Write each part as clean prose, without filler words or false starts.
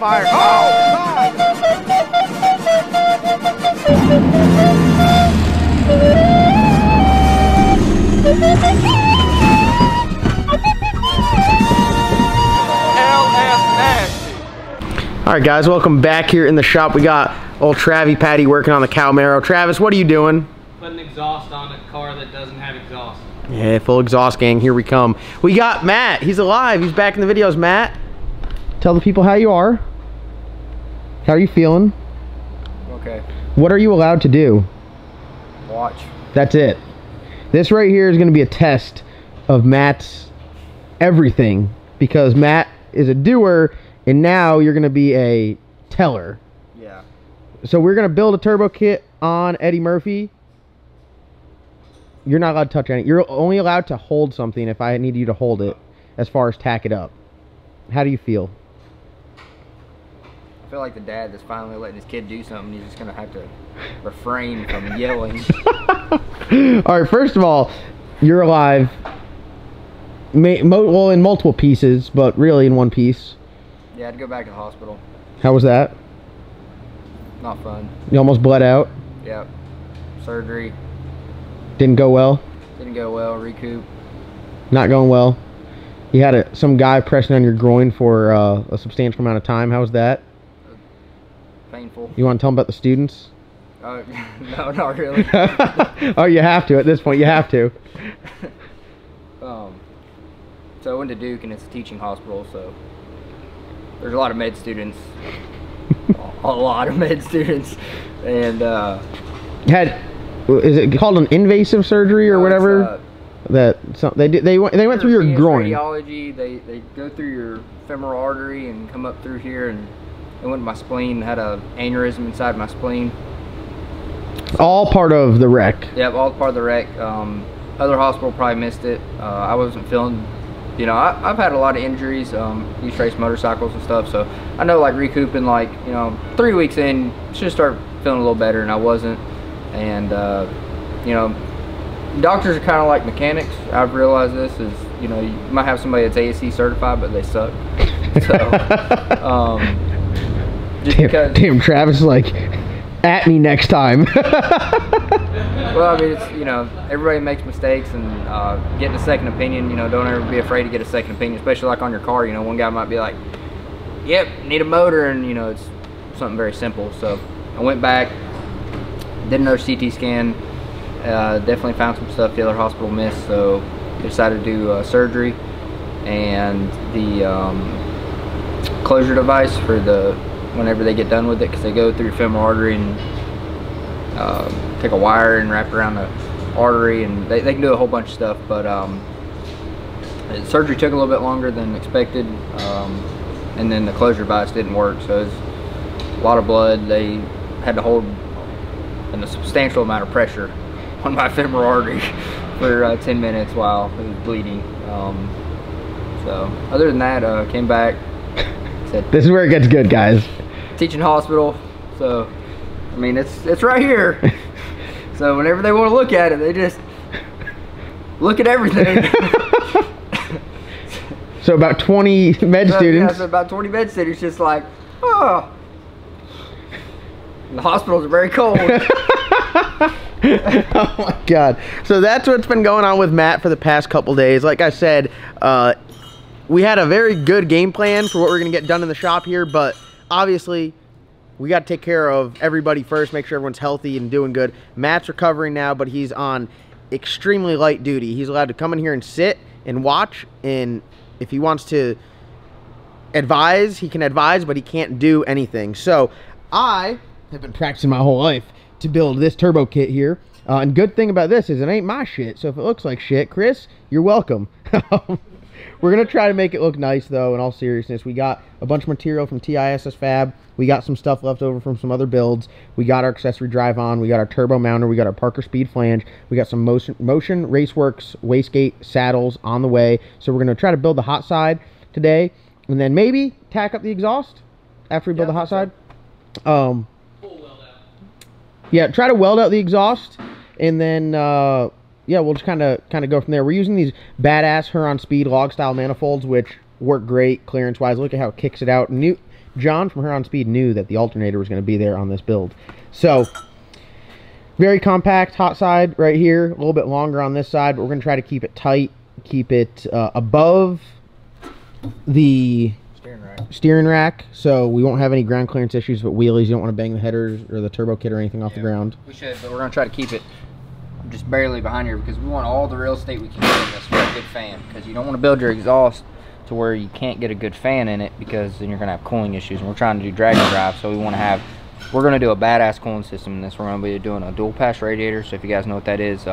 fire. Oh, all right, guys, welcome back here in the shop. We got old Travie Patty working on the cow marrow. Travis, what are you doing? Putting exhaust on a car that doesn't have exhaust. Yeah, full exhaust, gang. Here we come. We got Matt. He's alive. He's back in the videos. Matt, tell the people how you are. How are you feeling? Okay. What are you allowed to do? Watch. That's it. This right here is going to be a test of Matt's everything, because Matt is a doer and now you're going to be a teller. Yeah. So we're going to build a turbo kit on Eddie Murphy. You're not allowed to touch any. You're only allowed to hold something if I need you to hold it, as far as tack it up. How do you feel? I feel like the dad that's finally letting his kid do something. He's just going to have to refrain from yelling. Alright, first of all, you're alive. Well, in multiple pieces, but really in one piece. Yeah, I had to go back to the hospital. How was that? Not fun. You almost bled out? Yep. Surgery. Didn't go well? Didn't go well. Recoup. Not going well? You had some guy pressing on your groin for a substantial amount of time. How was that? Painful. You want to tell them about the students? No, not really. Oh, you have to at this point. You have to. So I went to Duke, and it's a teaching hospital, so there's a lot of med students. A lot of med students. And is it called an invasive surgery or whatever? They went through your groin. Radiology. They go through your femoral artery and come up through here, and they went to my spleen. Had an aneurysm inside my spleen. All part of the wreck. Yep, all part of the wreck. Other hospital probably missed it. I wasn't feeling, you know, I've had a lot of injuries. Used to race motorcycles and stuff, so I know, like, recouping, like, you know, 3 weeks in, should start feeling a little better, and I wasn't. And you know, doctors are kind of like mechanics. I've realized this is, you know, you might have somebody that's ASC certified, but they suck. So, damn, Travis is like, at me next time. Well, I mean, it's, you know, everybody makes mistakes, and getting a second opinion, you know, don't ever be afraid to get a second opinion, especially like on your car. You know, one guy might be like, yep, need a motor, and, you know, it's something very simple. So I went back, did another CT scan, definitely found some stuff the other hospital missed, so decided to do surgery, and the closure device for whenever they get done with it, because they go through your femoral artery and take a wire and wrap it around the artery, and they can do a whole bunch of stuff, but the surgery took a little bit longer than expected, and then the closure device didn't work, so it was a lot of blood. They had to hold a substantial amount of pressure on my femoral artery for 10 minutes while it was bleeding. So other than that, came back, said, this is where it gets good, guys. Teaching hospital, so I mean, it's right here. So whenever they want to look at it, they just look at everything. So about 20 med students. Yeah, so about 20 med students just like, oh. And the hospitals are very cold. Oh my God. So that's what's been going on with Matt for the past couple days. Like I said, we had a very good game plan for what we're going to get done in the shop here, but obviously we got to take care of everybody first, make sure everyone's healthy and doing good. Matt's recovering now, but he's on extremely light duty. He's allowed to come in here and sit and watch, and if he wants to advise, he can advise, but he can't do anything. So I have been practicing my whole life to build this turbo kit here, and good thing about this is it ain't my shit, so if it looks like shit, Chris, you're welcome. We're gonna try to make it look nice, though. In all seriousness, we got a bunch of material from TISS Fab. We got some stuff left over from some other builds. We got our accessory drive on. We got our turbo mounter. We got our Parker Speed flange. We got some Motion Raceworks wastegate saddles on the way. So we're gonna try to build the hot side today, and then maybe tack up the exhaust after we build the hot side. Full weld out. Yeah, try to weld out the exhaust, and then yeah, we'll just kind of go from there. We're using these badass Huron Speed log style manifolds, which work great clearance wise. Look at how it kicks it out. New John from Her on Speed knew that the alternator was going to be there on this build. So, very compact, hot side right here. A little bit longer on this side, but we're going to try to keep it tight. Keep it above the steering rack, so we won't have any ground clearance issues with wheelies. You don't want to bang the headers or the turbo kit or anything off the ground. We should, but we're going to try to keep it just barely behind here because we want all the real estate we can get in this for a good fan, because you don't want to build your exhaust to where you can't get a good fan in it, because then you're going to have cooling issues, and we're trying to do drag and drive, so we're going to do a badass cooling system in this. We're going to be doing a dual pass radiator, so if you guys know what that is,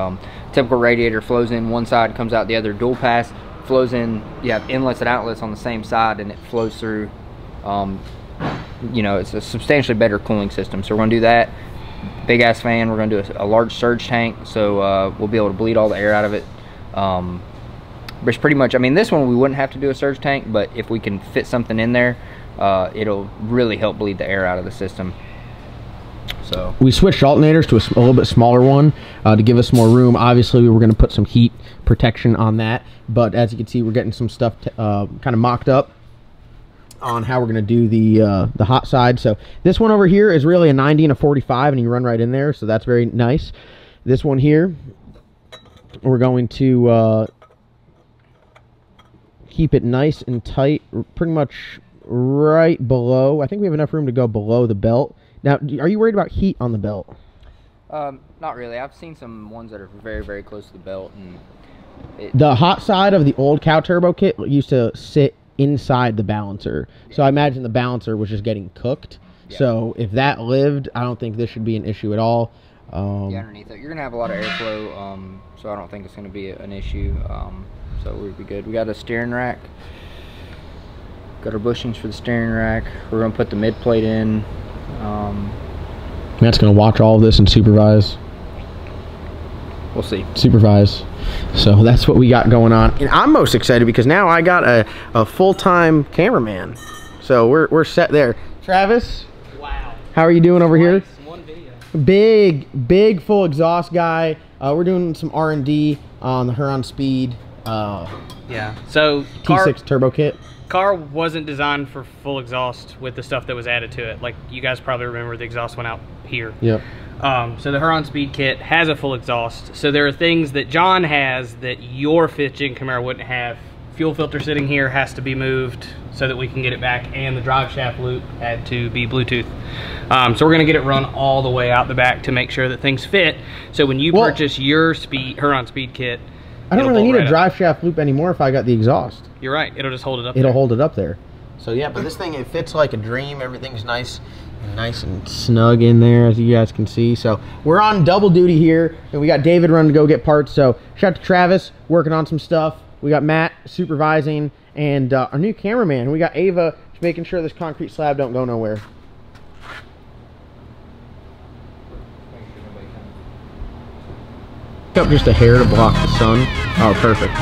typical radiator flows in one side, comes out the other. Dual pass flows in, you have inlets and outlets on the same side, and it flows through. You know, it's a substantially better cooling system, so we're going to do that. Big ass fan. We're going to do a large surge tank, so we'll be able to bleed all the air out of it. But pretty much, I mean, this one we wouldn't have to do a surge tank, but if we can fit something in there, it'll really help bleed the air out of the system. So we switched alternators to a little bit smaller one to give us more room. Obviously, we were going to put some heat protection on that, but as you can see, we're getting some stuff kind of mocked up on how we're going to do the hot side. So this one over here is really a 90 and a 45, and you run right in there, so that's very nice. This one here, we're going to keep it nice and tight, pretty much right below. I think we have enough room to go below the belt. Now, are you worried about heat on the belt? Not really. I've seen some ones that are very, very close to the belt. And the hot side of the old cow turbo kit used to sit inside the balancer. Yeah. So I imagine the balancer was just getting cooked. Yeah. So if that lived, I don't think this should be an issue at all. Yeah, underneath it. You're going to have a lot of airflow, so I don't think it's going to be an issue. So we'll be good. We got a steering rack. Got our bushings for the steering rack. We're going to put the mid plate in. Matt's going to watch all of this and supervise. We'll see. Supervise. So that's what we got going on. And I'm most excited because now I got a full-time cameraman. So we're set there. Travis? Wow. How are you doing over here? One video. Big full exhaust guy. We're doing some R&D on the Her on Speed. Yeah. So T6 turbo kit. Car wasn't designed for full exhaust with the stuff that was added to it. Like you guys probably remember, the exhaust went out here. Yep. So the Her on Speed kit has a full exhaust. So there are things that John has that your 5th-gen Camaro wouldn't have. Fuel filter sitting here has to be moved so that we can get it back, and the drive shaft loop had to be Bluetooth. So we're gonna get it run all the way out the back to make sure that things fit. So when you purchase your Her on Speed kit, I don't really need a drive shaft loop anymore if I got the exhaust. You're right. It'll just hold it up. It'll hold it up there. So yeah, but this thing, it fits like a dream. Everything's nice and snug in there, as you guys can see. So we're on double duty here, and we got David running to go get parts. So shout out to Travis working on some stuff. We got Matt supervising, and our new cameraman. We got Ava just making sure this concrete slab don't go nowhere. Up just a hair to block the sun. Oh, perfect.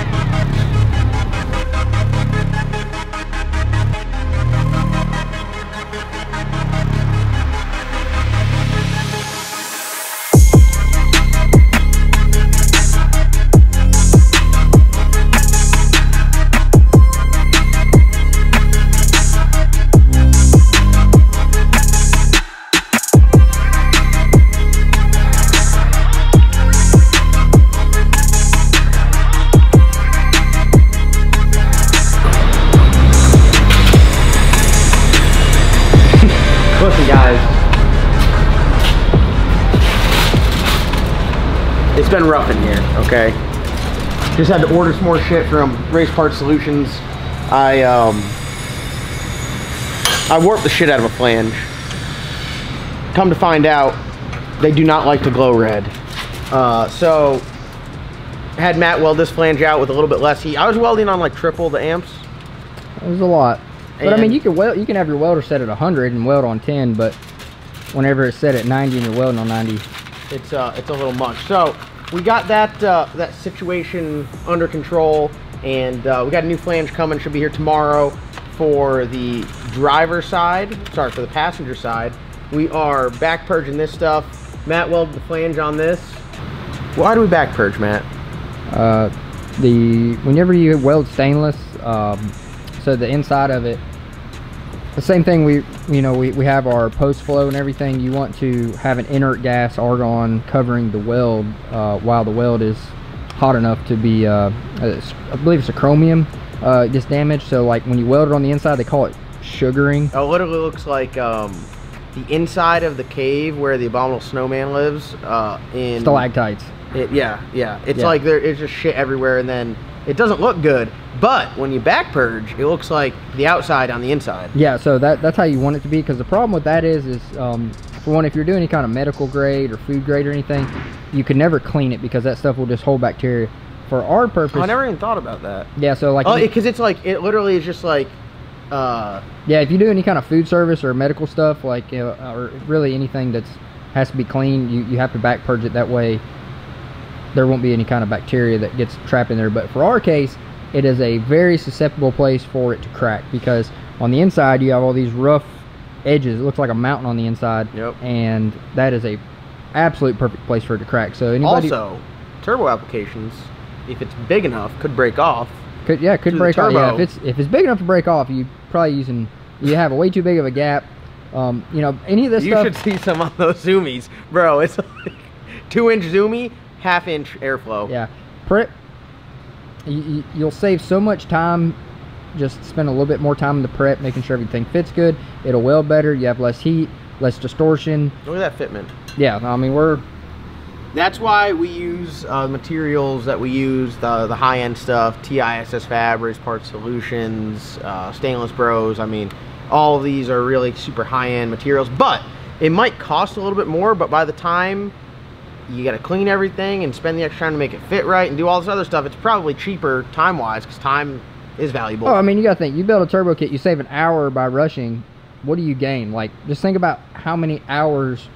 Listen, guys, it's been rough in here, okay? Just had to order some more shit from Race Part Solutions. I warped the shit out of a flange. Come to find out, they do not like to glow red. So, had Matt weld this flange out with a little bit less heat. I was welding on like triple the amps. It was a lot. But I mean, you can have your welder set at 100 and weld on 10, but whenever it's set at 90 and you're welding on 90, it's a little much. So we got that situation under control, and we got a new flange coming. Should be here tomorrow for the driver's side. Sorry, for the passenger side. We are back purging this stuff. Matt welded the flange on this. Why do we back purge, Matt? whenever you weld stainless, so the inside of it, The same thing, we have our post flow and everything. You want to have an inert gas argon covering the weld while the weld is hot enough to be, I believe it's a chromium, gets damaged. So like when you weld it on the inside, they call it sugaring. Oh, it literally looks like the inside of the cave where the abominable snowman lives in Stalactites. Yeah. It's like it's just shit everywhere, and then it doesn't look good. But when you back purge, it looks like the outside on the inside. Yeah, so that's how you want it to be. Because the problem with that is for one, if you're doing any kind of medical grade or food grade or anything, you could never clean it because that stuff will just hold bacteria. For our purpose, I never even thought about that. Yeah, so like, because it's like it literally is just like. Yeah, if you do any kind of food service or medical stuff, like or really anything that has to be clean, you have to back purge it. That way, there won't be any kind of bacteria that gets trapped in there. But for our case, it is a very susceptible place for it to crack because on the inside you have all these rough edges. It looks like a mountain on the inside. Yep. And that is a absolute perfect place for it to crack. So anybody also, turbo applications, if it's big enough, could break off. Could break off. Yeah, if it's big enough to break off, you probably you have a way too big of a gap. You know, any of this stuff. You should see some on those zoomies, bro. It's like 2-inch zoomie, 1/2-inch airflow. Yeah, you'll save so much time. Just spend a little bit more time in the prep, making sure everything fits good. It'll weld better. You have less heat, less distortion. Look at that fitment. Yeah, I mean That's why we use materials that we use, the high-end stuff, TISS Fabrics, Parts Solutions, Stainless Bros. I mean, all of these are really super high-end materials, but it might cost a little bit more, but by the time you got to clean everything and spend the extra time to make it fit right and do all this other stuff, it's probably cheaper time-wise because time is valuable. Oh, I mean, you got to think, you build a turbo kit, you save an hour by rushing, what do you gain? Like, just think about how many hours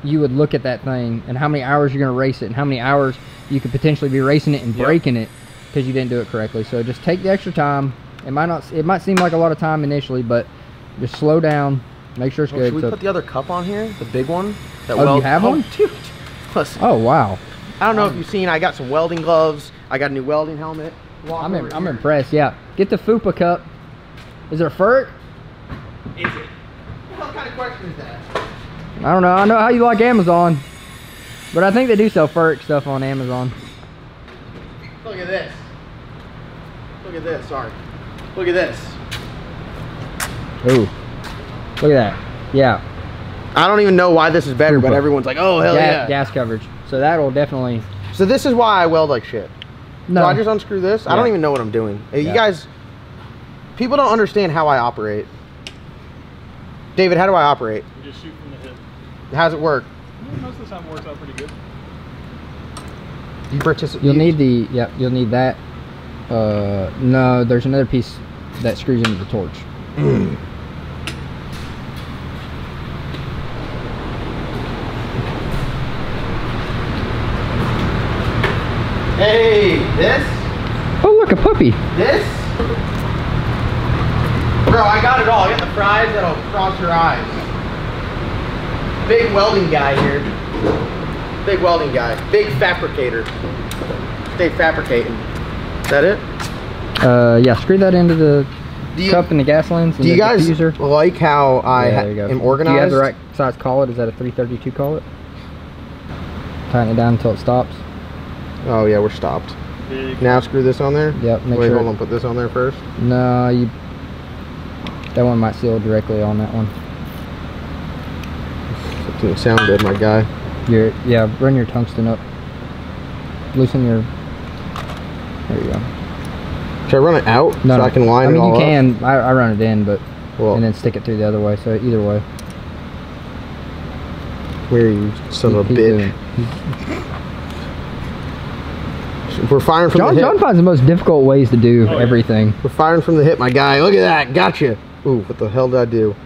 you would look at that thing and how many hours you're going to race it and how many hours you could potentially be racing it and breaking it because you didn't do it correctly. So just take the extra time. It might seem like a lot of time initially, but just slow down, make sure it's good. Should we put the other cup on here, the big one? You have one? Dude. Listen, oh wow, I don't know if you've seen, I got some welding gloves, I got a new welding helmet. I'm impressed. Yeah, get the Fupa cup. Is it a Ferric? Is it? What kind of question is that? I don't know. I know how you like Amazon, but I think they do sell Ferric stuff on Amazon. Look at this. Look at this. Sorry. Look at this. Ooh, look at that. Yeah. I don't even know why this is better, but everyone's like, oh, hell yeah. Gas coverage. So that'll definitely... So this is why I weld like shit. No. So I just unscrew this. I don't even know what I'm doing. You guys, people don't understand how I operate. David, how do I operate? You just shoot from the hip. How's it work? Most of the time it works out pretty good. You participate. You'll need you'll need that. No, there's another piece that screws into the torch. Hey, this? Oh, look, a puppy. This? Bro, I got it all. I got the fries that'll cross your eyes. Big welding guy here. Big welding guy. Big fabricator. Stay fabricating. Is that it? Yeah, screw that into the cup and the gas lens. And do you guys diffuser. like how I am organized? Do you have the right size collet? Is that a 332 collet? Tighten it down until it stops. Oh yeah, we're stopped. Big. Now screw this on there? Yep, Wait, hold on, put this on there first. No, that one might seal directly on that one. That didn't sound good, my guy. Yeah, run your tungsten up. Loosen your... There you go. Should I run it out No, so I can line it all up? I mean, you can. I run it in, but... Well, and then stick it through the other way, so either way. Where are you, son of a bitch? We're firing from the hip. John finds the most difficult ways to do everything. We're firing from the hip, my guy. Look at that. Gotcha. Ooh, what the hell did I do?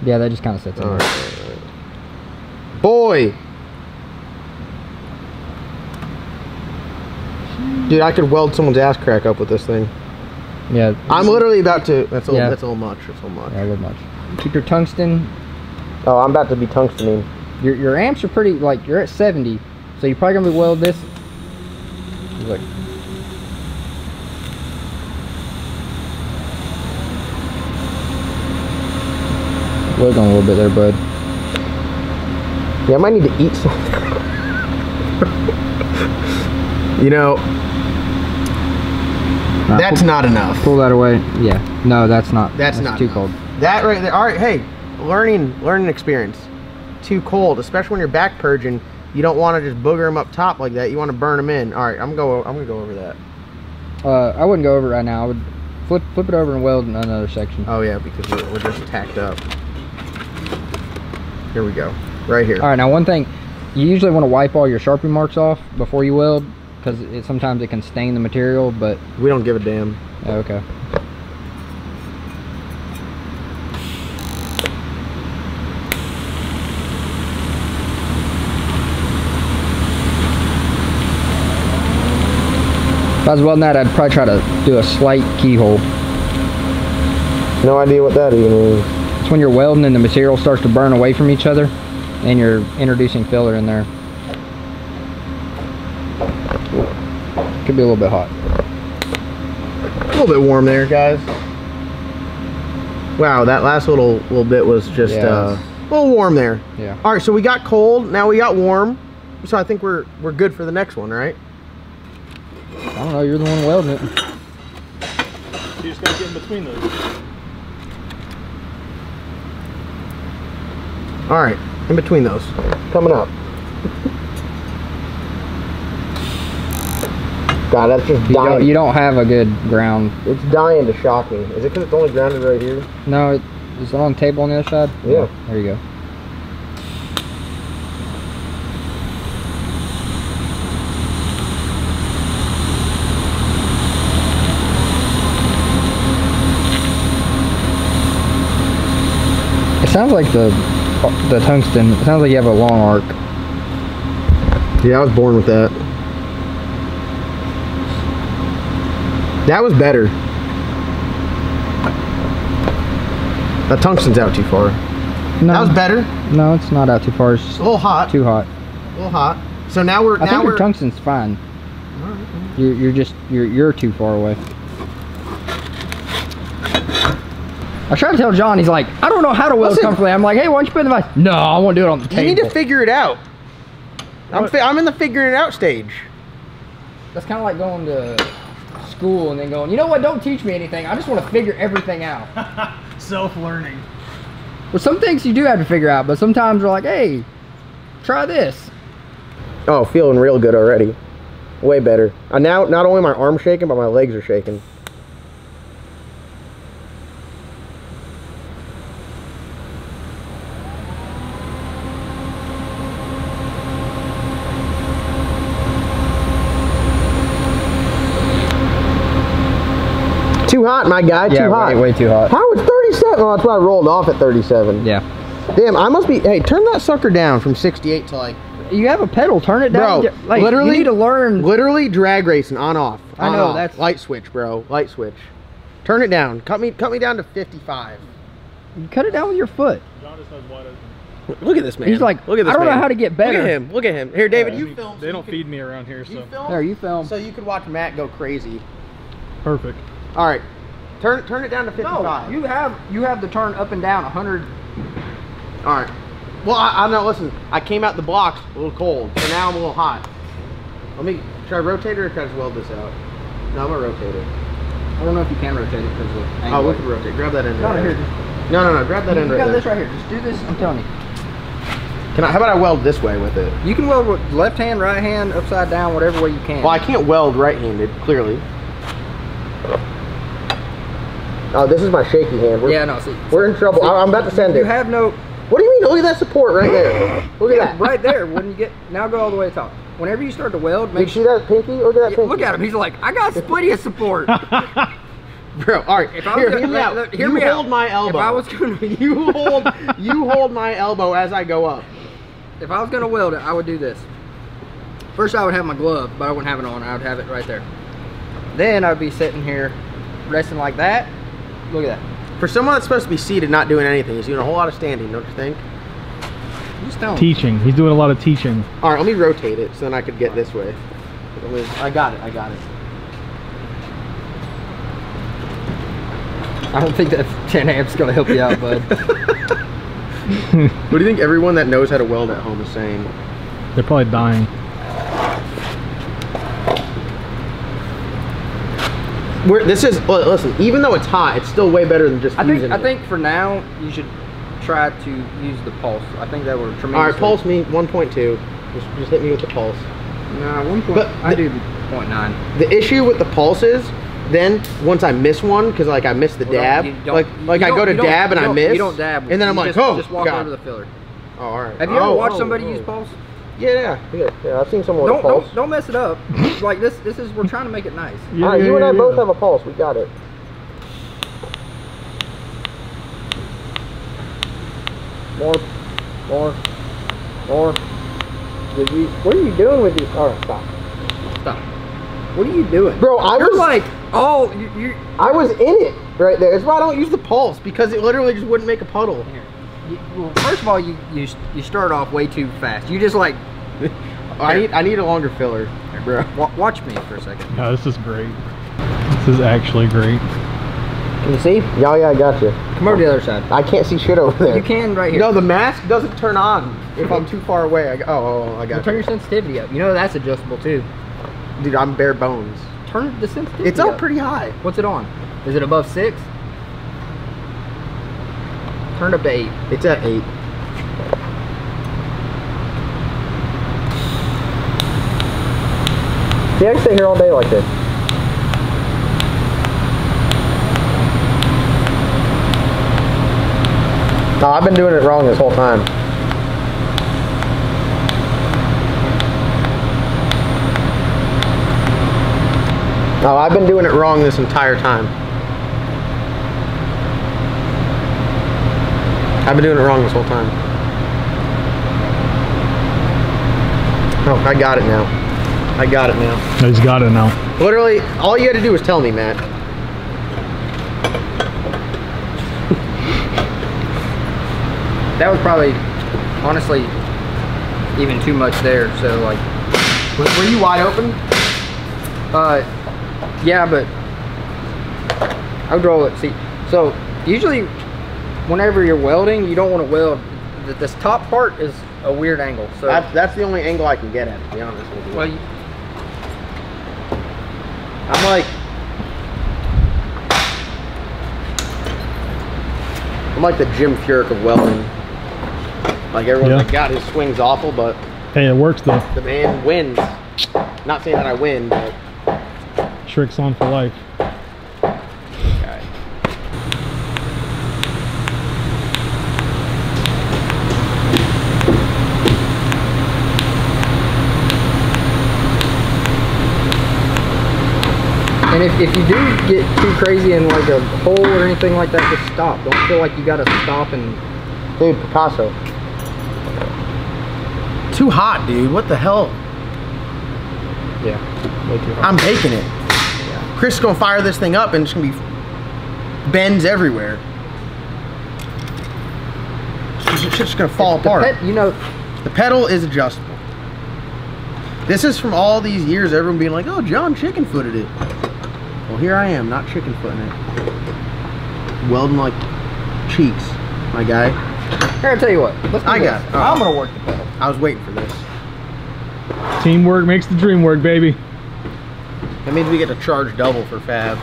Yeah, that just kind of sets it. All right. Boy. Dude, I could weld someone's ass crack up with this thing. Yeah. I'm literally about to. That's a little much. That's a little much. Yeah, a little much. Keep your tungsten. Oh, I'm about to be tungstening. Your amps are pretty, like, you're at 70, so you're probably gonna be weld this. Look. wiggling a little bit there, bud. Yeah, I might need to eat something. You know, that's not enough. Pull that away. Yeah. No, that's not. That's not too enough. cold. That right there. All right, hey, learning experience. Too cold, especially when you're back purging. You don't want to just booger them up top like that. You want to burn them in. All right, I'm gonna go over that. I wouldn't go over it right now. I would flip it over and weld in another section. Oh yeah, because we're just tacked up. Here we go. Right here. All right, now one thing, you usually want to wipe all your Sharpie marks off before you weld, because sometimes it can stain the material, but we don't give a damn. Oh, okay. If I was welding that, I'd probably try to do a slight keyhole. No idea what that even is. It's when you're welding and the material starts to burn away from each other, and you're introducing filler in there. Could be a little bit hot. A little bit warm there, guys. Wow, that last little bit was just a little warm there. Yeah. All right, so we got cold, now we got warm. So I think we're good for the next one, right? I don't know, you're the one welding it. You just gotta get in between those. All right, in between those, coming up. God, that's just dying. You don't have a good ground. It's dying to shock me. Is it because it's only grounded right here? No, is it on the table on the other side? Yeah. There you go. It sounds like the tungsten. It sounds like you have a long arc. Yeah, I was born with that. That was better. That tungsten's out too far. No, that was better. No, it's not out too far. It's a little hot. Too hot. A little hot. So now I think your tungsten's fine. You're too far away. I tried to tell John, he's like, I don't know how to weld comfortably. I'm like, hey, why don't you put it in the vise? No, I want to do it on the table. You need to figure it out. I'm in the figuring it out stage. That's kind of like going to school and then going, you know what, don't teach me anything. I just want to figure everything out. Self-learning. Well, some things you do have to figure out, but sometimes we're like, hey, try this. Oh, feeling real good already. Way better. Now, not only my arm shaking, but my legs are shaking. Too hot, my guy. Yeah, too hot. Way too hot. How? It's 37. Oh, that's why I rolled off at 37. Yeah. Damn, I must be. Hey, turn that sucker down from 68 to like. You have a pedal. Turn it down. Bro, like, literally, you need to learn. Literally, drag racing on off. I know off. that's light switch, bro. Light switch. Turn it down. Cut me down to 55. You cut it down with your foot. John just has wide open. Look at this man. He's like, look at this I don't man. know how to get better. Look at him. Look at him. Here, David, you film. They don't feed me around here, so. You film? There, you film. So you could watch Matt go crazy. Perfect. All right. Turn it down to 55. No, you have the turn up and down 100. All right. Well, I know. Listen, I came out the blocks a little cold, so now I'm a little hot. Should I rotate it or can I just weld this out? No, I'm gonna rotate it. I don't know if you can rotate it because of the angle. Oh, we can rotate. Grab that end. No, right here. there. No. Grab that end right there. You got there. this right here. Just do this. I'm telling you. How about I weld this way with it? You can weld with left hand, right hand, upside down, whatever way you can. Well, I can't weld right-handed, clearly. Oh, this is my shaky hand. We're in trouble. I'm about to send it. You have no. What do you mean? Look at that support right there. Look at that. Right there. When you get now, go all the way to the top. Whenever you start to weld, make sure. You see that pinky? Look at that pinky. Look at him. He's like, I got splitty support. Bro, all right. Hear me out. You hold my elbow. If I was gonna, you hold my elbow as I go up. If I was gonna weld it, I would do this. First, I would have my glove, but I wouldn't have it on. I would have it right there. Then I'd be sitting here, resting like that. Look at that. For someone that's supposed to be seated, not doing anything, he's doing a whole lot of standing, don't you think? Just tell him. Teaching. He's doing a lot of teaching. All right, let me rotate it so then I could get this way. I got it. I don't think that 10 amps is gonna help you out, bud. What do you think everyone that knows how to weld at home is saying? They're probably dying. This is, listen, even though it's hot, it's still way better than just using it. I think for now, you should try to use the pulse. I think that would tremendously... All right, pulse me 1.2. Just hit me with the pulse. Nah, 1. I do 0.9. The issue with the pulse is, then once I miss one, because like I miss the dab, like I go to dab and I miss. You don't dab. And then I'm like, just walk over the filler. Oh, all right. Have you ever watched somebody use pulse? Yeah. I've seen someone with pulse. Don't mess it up. Like this is we're trying to make it nice. All right, you and I both have a pulse. We got it. More. What are you doing with these? All right, stop. What are you doing, bro? You're like, oh, I was in it right there. That's why I don't use the pulse, because it literally just wouldn't make a puddle. Here. Well, first of all, you start off way too fast. You just like. I need a longer filler, bro. Watch me for a second. No, this is great. This is actually great. Can you see? Yeah, I got you. Come over to the other side. I can't see shit over there. You can right here. No, the mask doesn't turn on if I'm too far away. I got you. Turn your sensitivity up. You know that's adjustable too. Dude, I'm bare bones. Turn the sensitivity It's up pretty high. What's it on? Is it above 6? Turn up to 8. It's at 8. See, I can stay here all day like this. No, I've been doing it wrong this whole time. No, I've been doing it wrong this entire time. I've been doing it wrong this whole time. Oh, I got it now. I got it now. He's got it now. Literally, all you had to do was tell me, Matt. That was probably, honestly, even too much there. So like, were you wide open? Yeah, but I would roll it. See, so usually, whenever you're welding, you don't want to weld. This top part is a weird angle. So that's the only angle I can get at, to be honest with you. Well, I'm like the Jim Furyk of welding. Like everyone's like, God, his swing's awful, but hey, it works though. The man wins. Not saying that I win, but tricks on for life. Okay. And if you do get too crazy in like a hole or anything like that, just stop. Don't feel like you gotta stop and... Dude, Picasso. Too hot, dude. What the hell? Yeah, way too hot. I'm baking it. Yeah. Chris is gonna fire this thing up and it's gonna be bends everywhere. It's just gonna fall apart. You know, the pedal is adjustable. This is from all these years, everyone being like, oh, John chicken footed it. Well, here I am, not chicken footing it. Welding like cheeks, my guy. Here, I'll tell you what. Let's do I this. got it. I'm gonna work the pedal. I was waiting for this. Teamwork makes the dream work, baby. That means we get to charge double for fab.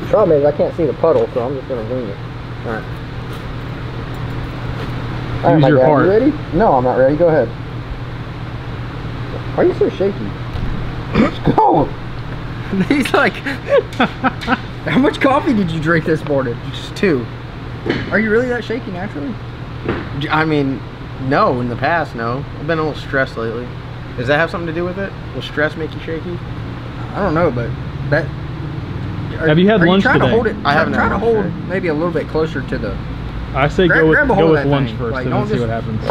The problem is I can't see the puddle, so I'm just gonna wing it. All right. Use your heart. You ready? No, I'm not ready. Go ahead. Why are you so shaky? Let's go. He's like, how much coffee did you drink this morning? Just 2. Are you really that shaky naturally? I mean, no, in the past, no. I've been a little stressed lately. Does that have something to do with it? Will stress make you shaky? I don't know, but that... Have you had lunch today? To hold it, I haven't. Try to hold maybe a little bit closer to the... I say grab go hold with of that lunch thing. first, Like, and then see what happens.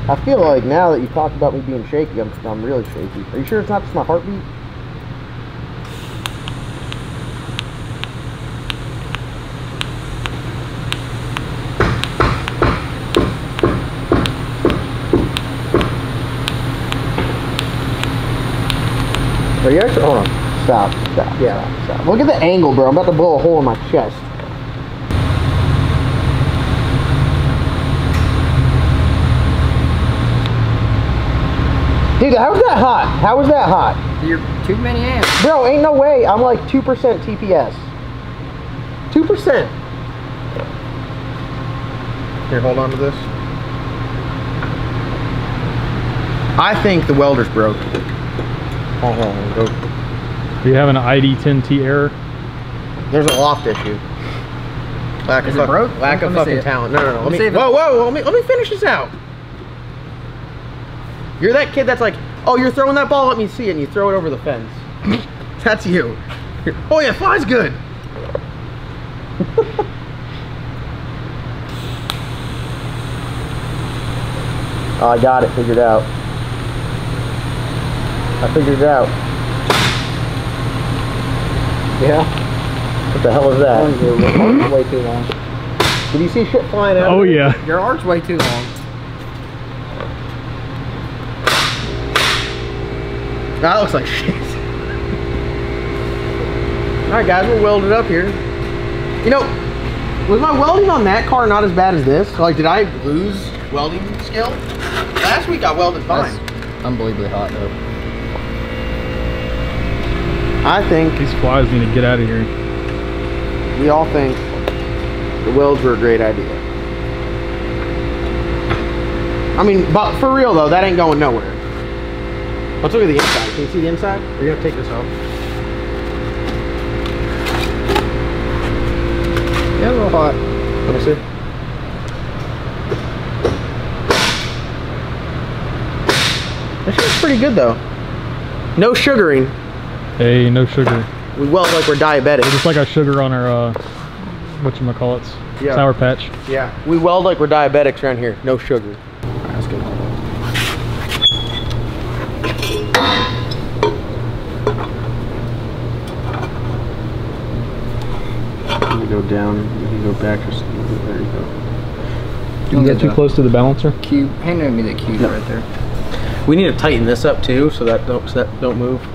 I feel like now that you've talked about me being shaky, I'm really shaky. Are you sure it's not just my heartbeat? Are you actually? Hold on. Stop. Yeah. Stop. Look at the angle, bro. I'm about to blow a hole in my chest. Dude, how was that hot? How was that hot? You're too many amps. Bro, ain't no way. I'm like 2% TPS. 2%. Here, hold on to this. I think the welder's broke. Hold on, go. Do you have an ID10T error? There's a loft issue. Lack of fucking talent. No. Let me, whoa. Let me finish this out. You're that kid that's like, oh, you're throwing that ball, let me see it, and you throw it over the fence. That's you. Oh yeah, fly's good. Oh, I got it figured out. I figured it out. Yeah? What the hell is that? Your arc's way too long. Did you see shit flying out? Oh yeah. Your arc's way too long. That looks like shit. Alright guys, we're welded up here. You know, was my welding on that car not as bad as this? Like, did I lose welding skill? Last week I welded fine. That's unbelievably hot though. I think These flies need to get out of here. we all think the welds were a great idea. I mean, but for real though, that ain't going nowhere. Let's look at the inside. Can you see the inside? We're gonna take this off. Yeah, a little hot. Let me see. This shit's pretty good though. No sugaring. Hey, no sugar. We weld like we're diabetic. Just like our sugar on our, whatchamacallits, Yeah. Sour Patch. Yeah. We weld like we're diabetics around here. No sugar. Alright, that's good. You can go down, you can go back or something. There you go. You get too close to the balancer? Cube. Hand me the cube right there. We need to tighten this up too so that don't move.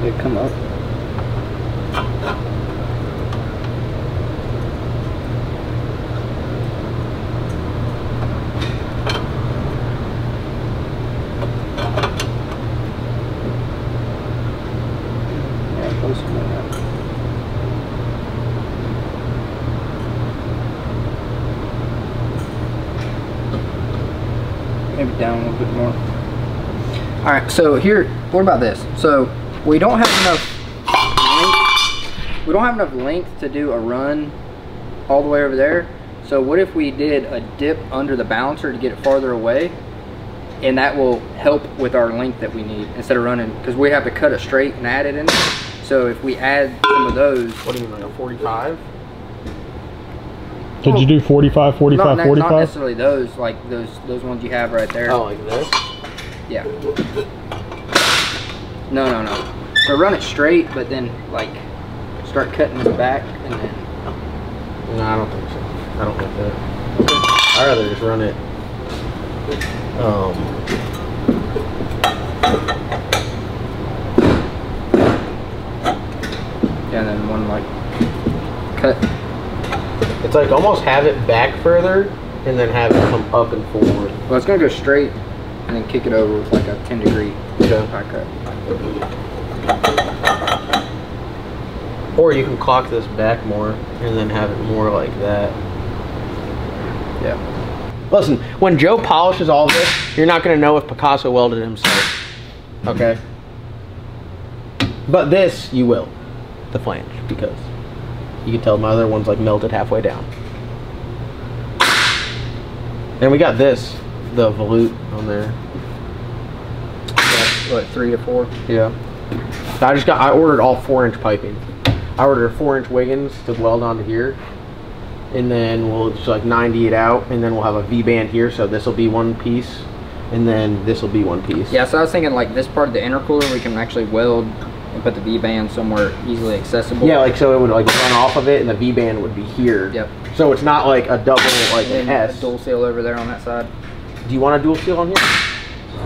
They come up. Yeah, close to that. Maybe down a little bit more. All right, so here, what about this? So we don't have enough length. We don't have enough length to do a run all the way over there. So what if we did a dip under the balancer to get it farther away, and that will help with our length that we need instead of running, because we have to cut it straight and add it in there. So if we add some of those. What do you mean, like a 45? Did you do 45, 45, 45? Not necessarily those, like those ones you have right there. Oh, like this? Yeah. No. So run it straight, but then like start cutting this back and then. No, I don't think so. I don't like that. I'd rather just run it. Yeah, and then one like cut. It's like almost have it back further and then have it come up and forward. Well, it's gonna go straight and then kick it over with like a 10-degree high cut. Or you can clock this back more and then have it more like that. Yeah. Listen, when Joe polishes all this, you're not going to know if Picasso welded it himself. Okay? But this, you will. The flange, because you can tell my other one's like melted halfway down. And we got this, the volute on there. What, 3 to 4? Yeah. I ordered all 4-inch piping. I ordered 4-inch Wiggins to weld onto here. And then we'll just like 90 it out, and then we'll have a V-band here, so this will be one piece, and then this will be one piece. Yeah, so I was thinking like this part of the intercooler we can actually weld and put the V-band somewhere easily accessible. Yeah, like so it would like run off of it, and the V-band would be here. Yep. So it's not like a double, like an S. A dual seal over there on that side. Do you want a dual seal on here?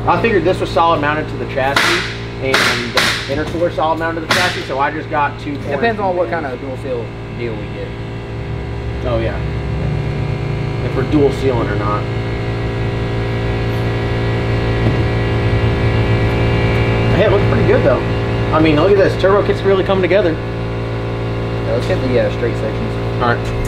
I figured this was solid mounted to the chassis, and the intercooler solid mounted to the chassis, so I just got two. It depends on what kind of dual seal deal we get. Oh yeah. If we're dual sealing or not. Hey, it looks pretty good though. I mean, look at this. Turbo kit's really coming together. Yeah, let's get the straight sections. All right.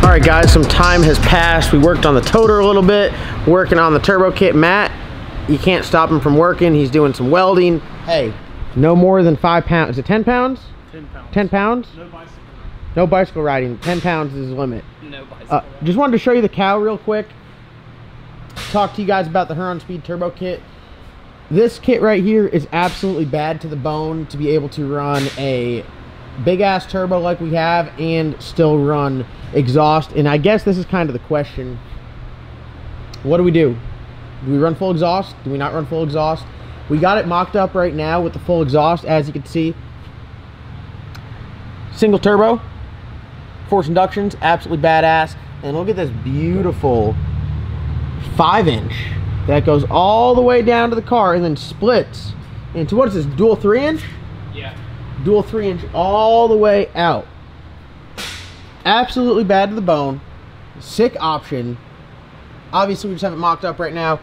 Alright guys, some time has passed. We worked on the toter a little bit, working on the turbo kit. Matt, you can't stop him from working. He's doing some welding. Hey, no more than 5 pounds. Is it 10 pounds? 10 pounds. 10 pounds? No bicycle. No bicycle riding. 10 pounds is the limit. No bicycle. Just wanted to show you the cow real quick. Talk to you guys about the Huron Speed turbo kit. This kit right here is absolutely bad to the bone to be able to run a big ass turbo like we have and still run exhaust. And I guess this is kind of the question. What do? Do we run full exhaust? Do we not run full exhaust? We got it mocked up right now with the full exhaust, as you can see. Single turbo, force inductions, absolutely badass. And look at this beautiful 5-inch that goes all the way down to the car and then splits into, what is this, dual 3-inch? Yeah. Dual 3-inch all the way out. Absolutely bad to the bone. Sick option. Obviously, we just have it mocked up right now.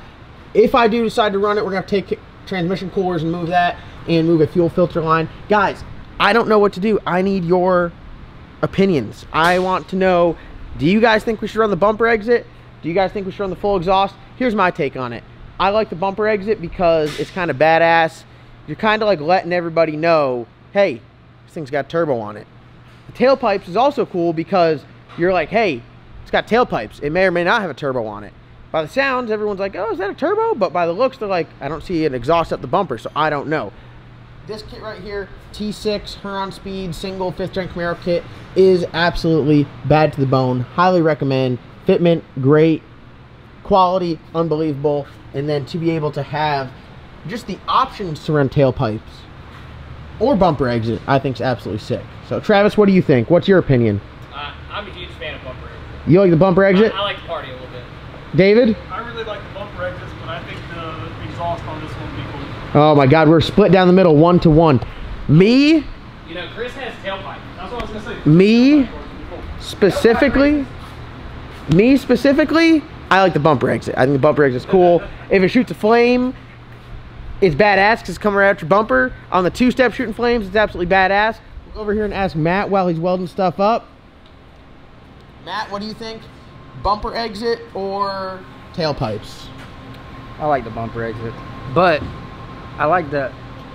If I do decide to run it, we're going to have to take transmission coolers and move that and move a fuel filter line. Guys, I don't know what to do. I need your opinions. I want to know, do you guys think we should run the bumper exit? Do you guys think we should run the full exhaust? Here's my take on it. I like the bumper exit because it's kind of badass. You're kind of like letting everybody know, hey, this thing's got turbo on it. The tailpipes is also cool because you're like, hey, it's got tailpipes. It may or may not have a turbo on it. By the sounds, everyone's like, oh, is that a turbo? But by the looks, they're like, I don't see an exhaust up the bumper, so I don't know. This kit right here, T6 Huron Speed single 5th gen Camaro kit, is absolutely bad to the bone. Highly recommend. Fitment, great. Quality, unbelievable. And then to be able to have just the options to run tailpipes or bumper exit, I think is absolutely sick. So Travis, what do you think? What's your opinion? I'm a huge fan of bumper exit. You like the bumper exit? I like the party a little bit. David? I really like the bumper exits, but I think the exhaust on this one would be cool. Oh my God, we're split down the middle 1-to-1. Me? You know, Chris has tailpipe. That's what I was going to say. Me specifically, I like the bumper exit. I think the bumper exit's cool. If it shoots a flame, it's badass because it's coming right out your bumper. On the 2-step shooting flames, it's absolutely badass. We'll go over here and ask Matt while he's welding stuff up. Matt, what do you think? Bumper exit or tailpipes? I like the bumper exit, but I like the,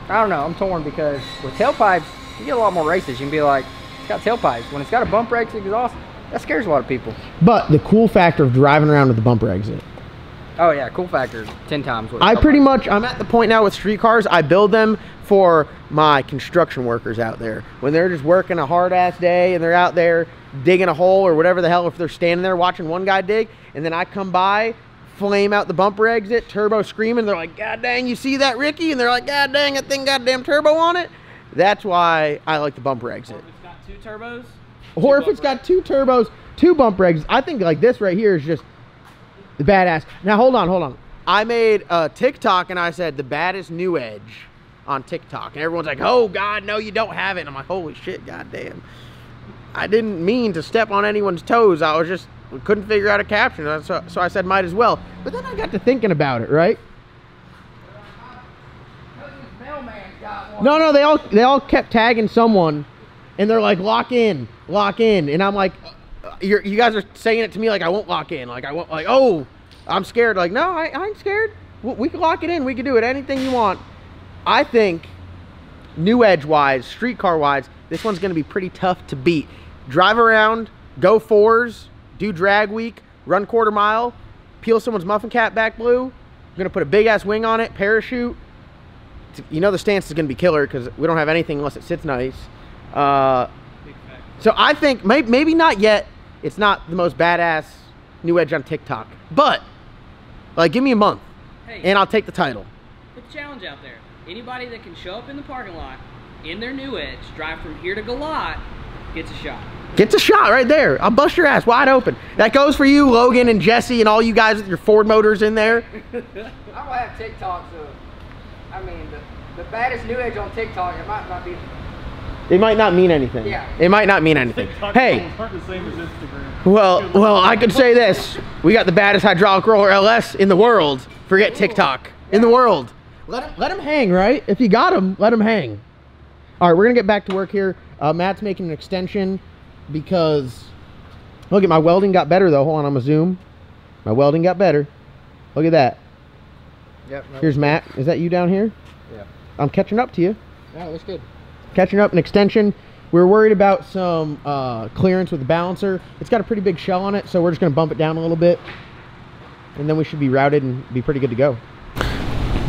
I don't know, I'm torn because with tailpipes, you get a lot more races. You can be like, it's got tailpipes. When it's got a bumper exit exhaust, that scares a lot of people. But the cool factor of driving around with the bumper exit. Oh yeah, cool factor 10 times. I'm at the point now with street cars, I build them for my construction workers out there. When they're just working a hard ass day and they're out there digging a hole or whatever the hell, if they're standing there watching one guy dig, and then I come by, flame out the bumper exit, turbo screaming, they're like, God dang, you see that, Ricky? And they're like, God dang, that thing got damn turbo on it. That's why I like the bumper exit. Or if it's got 2 turbos. Or if it's got 2 turbos, 2 bumper exits. I think like this right here is just the badass. Now hold on. I made a TikTok and I said the baddest new edge on TikTok. And everyone's like, oh God, no, you don't have it. And I'm like, holy shit, goddamn. I didn't mean to step on anyone's toes. I was just, couldn't figure out a caption. So I said might as well. But then I got to thinking about it, right? No, they all kept tagging someone and they're like, lock in. And I'm like, you guys are saying it to me like I won't lock in. Like I won't, like, oh, I'm scared. Like, no, I ain't scared. We can lock it in. We can do it. Anything you want. I think new edge wise, street car wise, this one's going to be pretty tough to beat. Drive around, go 4s, do drag week, run quarter mile, peel someone's muffin cap back blue. I'm going to put a big ass wing on it, parachute. You know the stance is going to be killer because we don't have anything unless it sits nice. So I think maybe not yet. It's not the most badass new edge on TikTok, but like give me a month, and I'll take the title. Put the challenge out there. Anybody that can show up in the parking lot in their new edge, drive from here to Galat, gets a shot. Gets a shot right there. I'll bust your ass wide open. That goes for you, Logan and Jesse, and all you guys with your Ford motors in there. I don't have TikTok, so I mean the baddest new edge on TikTok, it might not be. It might not mean anything. Yeah. It might not mean anything. TikTok Hey. aren't the same as Instagram. Well, I could say this. We got the baddest hydraulic roller LS in the world. Forget TikTok. In the world. Let him hang, right? If you got him, let him hang. All right, we're gonna get back to work here. Matt's making an extension because look at my welding got better though. Hold on, I'm gonna zoom. My welding got better. Look at that. Yep. Here's Matt. Is that you down here? Yeah. I'm catching up to you. Yeah, looks good. Catching up an extension. We were worried about some clearance with the balancer. It's got a pretty big shell on it, so we're just gonna bump it down a little bit, and then we should be routed and be pretty good to go.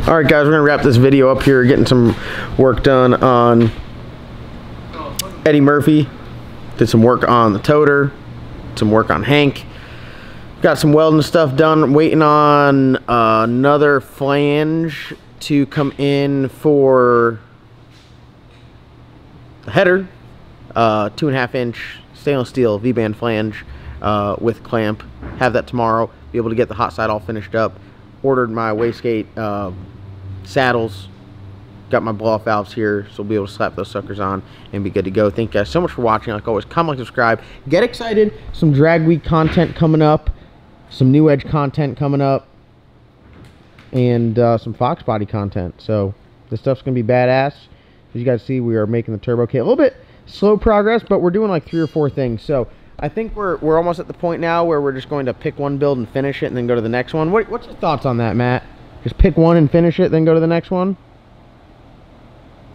All right, guys, we're gonna wrap this video up here, getting some work done on Eddie Murphy. Did some work on the toter, some work on Hank. Got some welding stuff done. Waiting on another flange to come in for the header. 2.5 inch stainless steel V-band flange with clamp. Have that tomorrow. Be able to get the hot side all finished up. Ordered my wastegate saddles. Got my blow-off valves here, so we'll be able to slap those suckers on and be good to go. Thank you guys so much for watching. Like always, comment, like, subscribe. Get excited. Some drag week content coming up. Some new edge content coming up. And some fox body content. So this stuff's going to be badass. As you guys see, we are making the turbo kit. A little bit slow progress, but we're doing like 3 or 4 things. So I think we're almost at the point now where we're just going to pick one build and finish it and then go to the next one. What's your thoughts on that, Matt? Just pick one and finish it, then go to the next one?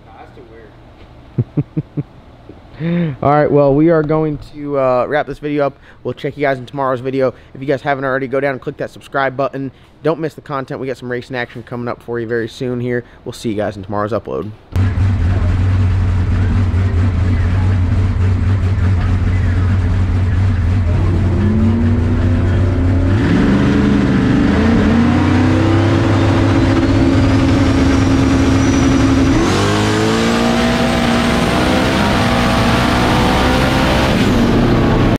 That's too weird. All right, well, we are going to wrap this video up. We'll check you guys in tomorrow's video. If you guys haven't already, go down and click that subscribe button. Don't miss the content. We got some racing action coming up for you very soon here. We'll see you guys in tomorrow's upload.